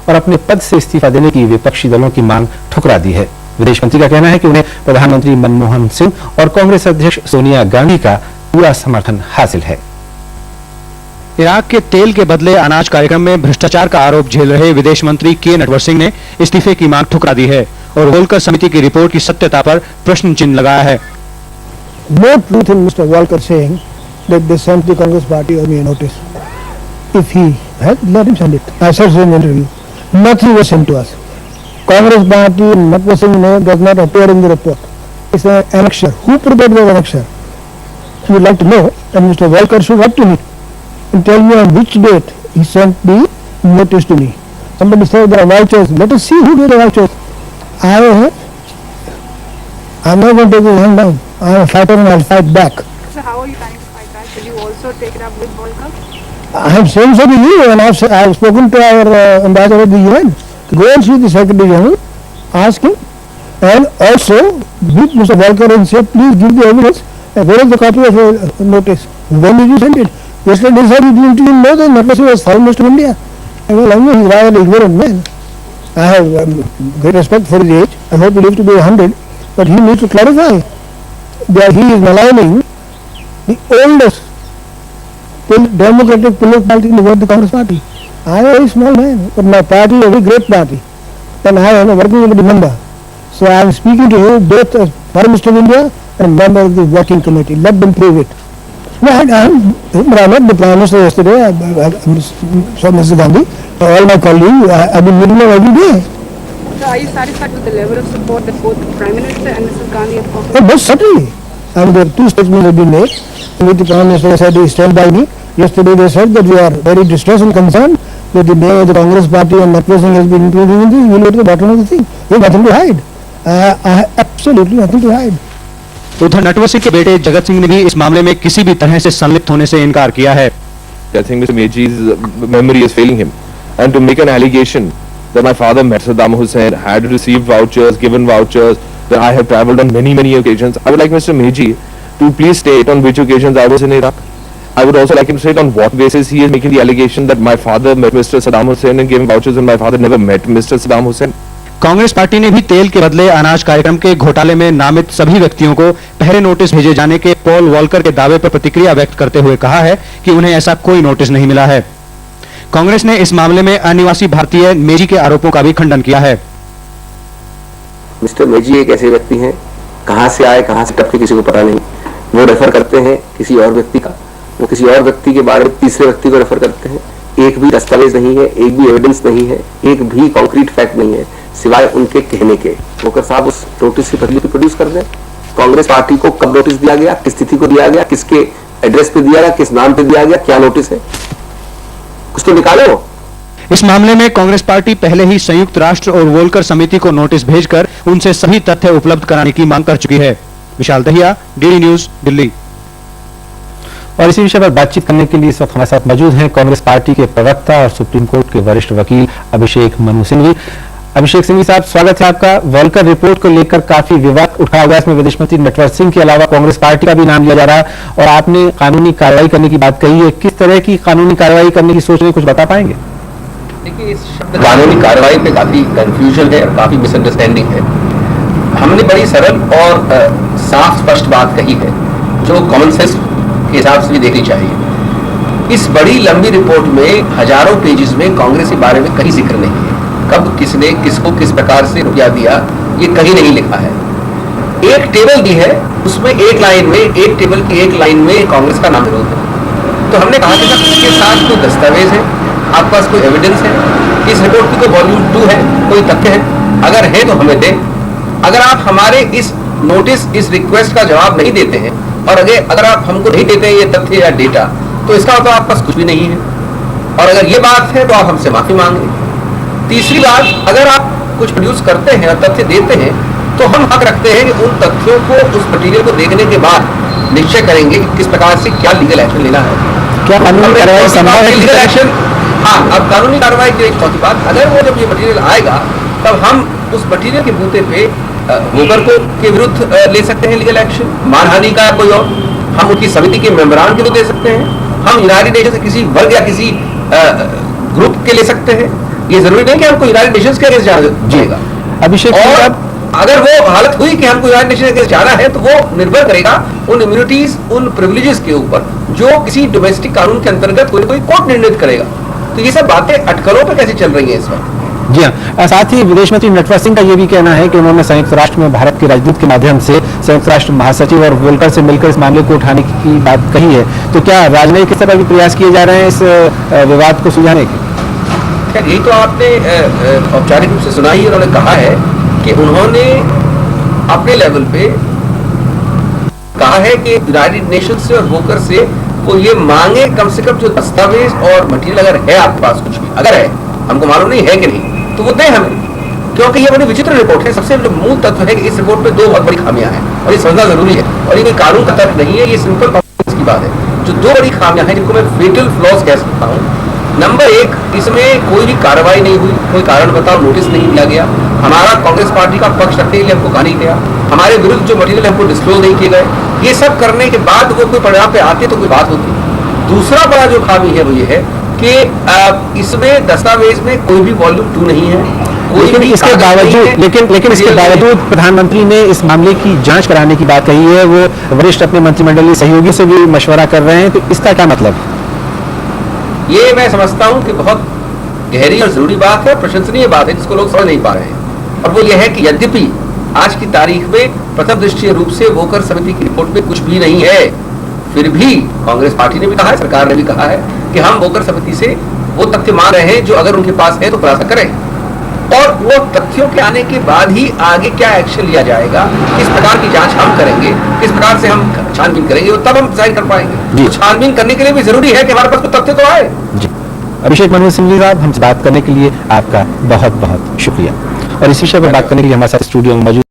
और अपने पद से इस्तीफा देने की विपक्षी दलों की मांग ठुकरा दी है। विदेश मंत्री का कहना है कि उन्हें प्रधानमंत्री मनमोहन सिंह और कांग्रेस अध्यक्ष सोनिया गांधी का पूरा समर्थन हासिल है। इराक के तेल के बदले अनाज कार्यक्रम में भ्रष्टाचार का आरोप झेल रहे विदेश मंत्री के नटवर सिंह ने इस्तीफे की मांग ठुकरा दी है और वोल्कर समिति की रिपोर्ट की सत्यता पर प्रश्न चिन्ह लगाया है। No truth in Mr. Walker saying that they sent the Congress party only a notice. If he had, let him send it. I said in an interview, nothing was sent to us. Congress party, Natwar Singh name does not appear in the report. It's an annexure. Who prepared the annexure? If you would like to know, then Mr. Walker should write to me and tell me on which date he sent the notice to me. Somebody said there are vouchers. Let us see who did the vouchers. I'm not going to take his hand down. I'm a fighter and I'll fight back. So how are you planning to fight back? Will you also take it up with Volker? I have said so to you and I have spoken to our ambassador at the UN. Go and see the Secretary General, ask him, and also meet Mr. Volker and say, please give the evidence. Where is the copy of your notice? When did you send it? Yesterday he said he didn't even know that Natwar Singh was Foreign Minister of India. Well, I know he's a rather ignorant man. I have great respect for his age. I hope he lives to be 100. But he needs to clarify that he is maligning the oldest democratic political party in the world, the Congress party. I am a very small man, but my party is a very great party. And I am a working committee member. So I am speaking to you both as Foreign Minister of India and member of the working committee. Let them prove it. No, I met the Prime Minister yesterday, so Mr. Gandhi, all my colleagues, I have been meeting them every day. So are you satisfied with the level of support that both the Prime Minister and Mrs. Gandhi have offered? Oh, most certainly. And there are two statements have been made. With the Prime Minister said he stand by me. Yesterday they said that we are very distressed and concerned that the name of the Congress party and Natwar Singh has been included in this. We will go to the bottom of the thing. We have nothing to hide. I have absolutely nothing to hide. उधर नटवर सिंह के बेटे जगत सिंह ने भी इस मामले में किसी भी तरह से संलिप्त होने से इनकार किया है। I think Mr. Meji's memory is failing him, and to make an allegation that my father met Saddam Hussein, had received vouchers, given vouchers, that I have travelled on many occasions. I would like Mr. Meji to please state on which occasions I was in Iraq. I would also like him to state on what basis he is making the allegation that my father met Mr. Saddam Hussein and gave vouchers and my father never met Mr. Saddam Hussein. Congress party ने भी तेल के बदले अनाज कार्यक्रम के घोटाले में नामित सभी व्यक्तियों को पहले नोटिस भेजे जाने के पॉल वॉल्कर के दावे पर प्रतिक्रिया व्यक्त करते हुए कहा है कि उन्हें ऐसा कोई नोटिस नहीं मिला है। कांग्रेस ने इस मामले में अनिवासी भारतीय मेजी के आरोपों का भी खंडन किया है। मिस्टर मेजी एक ऐसे व्यक्ति हैं, कहां से आए कहां से टपके किसी को पता नहीं। वो रेफर करते हैं किसी और व्यक्ति का, वो किसी और व्यक्ति के बारे में तीसरे व्यक्ति को रेफर करते हैं। एक भी दस्तावेज नहीं है, एक भी एविडेंस नहीं है, एक भी कॉन्क्रीट फैक्ट नहीं है सिवाय उनके कहने के। वोकर साहब उस नोटिस की प्रतिलिपि प्रोड्यूस कर दें। कांग्रेस पार्टी को कब नोटिस दिया गया, किस तिथि को दिया गया, किसके एड्रेस पे दिया गया, किस नाम पे दिया गया, क्या नोटिस है, कुछ तो निकाले वो। इस मामले में कांग्रेस पार्टी पहले ही संयुक्त राष्ट्र और वोल्कर समिति को नोटिस भेजकर उनसे सभी तथ्य उपलब्ध कराने की मांग कर चुकी है। विशाल दहिया, डीडी न्यूज, दिल्ली। और इसी विषय पर बातचीत करने के लिए इस वक्त हमारे साथ मौजूद हैं कांग्रेस पार्टी के प्रवक्ता और सुप्रीम कोर्ट के वरिष्ठ वकील अभिषेक मनु सिंघवी। अभिषेक सिंघवी साहब, स्वागत है आपका। वॉल्कर रिपोर्ट को लेकर काफी विवाद उठा हुआ है। इसमें विदेश मंत्री नटवर सिंह के अलावा कांग्रेस पार्टी का भी नाम लिया जा रहा है और आपने कानूनी कार्रवाई करने की बात कही है। किस तरह की कानूनी कार्रवाई करने की सोच रहे हैं, कुछ बता पाएंगे? देखिए, इस शब्द कानूनी कार्रवाई पे काफी कंफ्यूजन है और काफी मिसअंडरस्टैंडिंग है। हमने बड़ी सरल और साफ स्पष्ट बात कही है जो कॉमन सेंस के हिसाब से भी देखनी चाहिए। इस बड़ी लंबी रिपोर्ट में हजारों पेजेस में कांग्रेस के बारे में कहीं जिक्र नहीं है। कब किसने किसको किस प्रकार से रुपया दिया ये कहीं नहीं लिखा है। एक टेबल भी है, उसमें एक लाइन में, एक टेबल की एक लाइन में कांग्रेस का नाम विरोध है। तो हमने कहा कि इसके साथ कोई दस्तावेज है, आपके पास कोई एविडेंस है, इस रिपोर्ट की कोई वॉल्यूम 2 है, कोई तथ्य है, अगर है तो हमें दें। अगर आप हमारे इस नोटिस, इस रिक्वेस्ट का जवाब नहीं देते हैं और अगर आप हमको नहीं देते हैं ये तथ्य या डेटा, तो इसका मतलब आपके पास कुछ भी नहीं है। और अगर ये बात है तो आप हमसे माफी मांगे। तीसरी बात, अगर आप कुछ प्रोड्यूस करते हैं और तथ्य देते हैं तो हम हक रखते हैं कि उन तथ्यों को, उस मटीरियल को देखने के बाद निश्चय करेंगे कि किस प्रकार से क्या लीगल एक्शन लेना है। क्या कानूनी कार्रवाई संभव है? लीगल एक्शन, हाँ, अब कानूनी कार्रवाई की एक चौथी बात, अगर वो जब ये मटीरियल आएगा तब हम उस मटीरियल के बूते पे वोकर को के विरुद्ध ले सकते हैं लीगल एक्शन, मानहानि का कोई और, हम उनकी समिति के मेंबरान के लिए दे सकते हैं, हम यूनाइटेड नेशन से किसी वर्ग या किसी ग्रुप के ले सकते हैं, ये जरूरी नहीं कि हमको यूनाइटेड नेशंस के अगेंस्ट जाना जाएगा। अभिषेक सिंह और साहब, अगर वो हालत हुई कि हमको यूनाइटेड नेशन के जाना है तो वो निर्भर करेगा उन इम्यूनिटीज, उन प्रिविलेजेस के ऊपर जो किसी डोमेस्टिक कानून के अंतर्गत कोई कोर्ट निर्णित करेगा। तो ये सब बातें अटकलों पर कैसे चल रही हैं इस वक्त? जी हाँ, साथ ही विदेश मंत्री नटवर सिंह का ये भी कहना है कि उन्होंने संयुक्त राष्ट्र में भारत के राजदूत के माध्यम से संयुक्त राष्ट्र महासचिव और वोल्कर से मिलकर इस मामले को उठाने की बात कही है। तो क्या राजनयिक स्तर पर भी प्रयास किए जा रहे हैं इस विवाद को सुलझाने के? खैर यही तो आपने औपचारिक रूप से सुना ही, उन्होंने कहा है कि उन्होंने अपने लेवल पे कहा है कि यूनाइटेड नेशन से और वोकर से वो ये मांगे कम से कम जो दस्तावेज और मटेरियल अगर है आपके पास कुछ भी, अगर है, हमको मालूम नहीं है कि नहीं, तो वो दें हमें, क्योंकि ये बड़ी विचित्र रिपोर्ट है। सबसे मूल तत्व है कि इस रिपोर्ट में दो बहुत बड़ी खामियां हैं और ये समझना जरूरी है, और ये कोई कानून का तर्क नहीं है, ये सिंपल कॉमन की बात है। जो दो बड़ी खामियां हैं जिनको मैं फेटल फ्लॉज कह सकता हूँ, नंबर एक, इसमें कोई भी कार्रवाई नहीं हुई, कोई कारण बताओ नोटिस नहीं दिया गया, हमारा कांग्रेस पार्टी का पक्ष रखने के लिए हमको कहा नहीं गया, हमारे विरुद्ध जो मटेरियल हमको डिस्क्लोज नहीं किए गए। ये सब करने के बाद वो कोई परिणाम पे आते तो कोई बात होती। दूसरा बड़ा जो खामी है वो ये है कि इसमें दस्तावेज में कोई भी वॉल्यूम 2 नहीं है, कोई लेकिन भी इसके कागज नहीं बावजूद है, लेकिन इसके material नहीं है। बावजूद प्रधानमंत्री ने इस मामले की जांच कराने की बात कही है। वो वरिष्ठ अपने मंत्रिमंडलीय सहयोगी से भी मशवरा कर रहे हैं, तो इसका क्या मतलब है? ये मैं समझता हूं कि बहुत गहरी और जरूरी बात है, प्रशंसनीय बात है, जिसको लोग समझ नहीं पा रहे हैं। और वो ये है कि यद्यपि आज की तारीख में प्रथम दृष्टीय रूप से वोकर समिति की रिपोर्ट में कुछ भी नहीं है, फिर भी कांग्रेस पार्टी ने भी कहा है, सरकार ने भी कहा है कि हम वोकर समिति से वो तथ्य मान रहे हैं जो अगर उनके पास है तो खुलासा करें, और वो तथ्यों के आने के बाद ही आगे क्या एक्शन लिया जाएगा, किस प्रकार की जांच हम करेंगे, किस प्रकार से हम छानबीन करेंगे, वो तब हम डिसाइड कर पाएंगे। छानबीन करने के लिए भी जरूरी है कि हमारे पास कोई तथ्य तो आए। जी, अभिषेक मनु सिंघवी साहब, हमसे बात करने के लिए आपका बहुत बहुत शुक्रिया। और इस विषय पर बात करने के लिए हमारे साथ स्टूडियो में मौजूद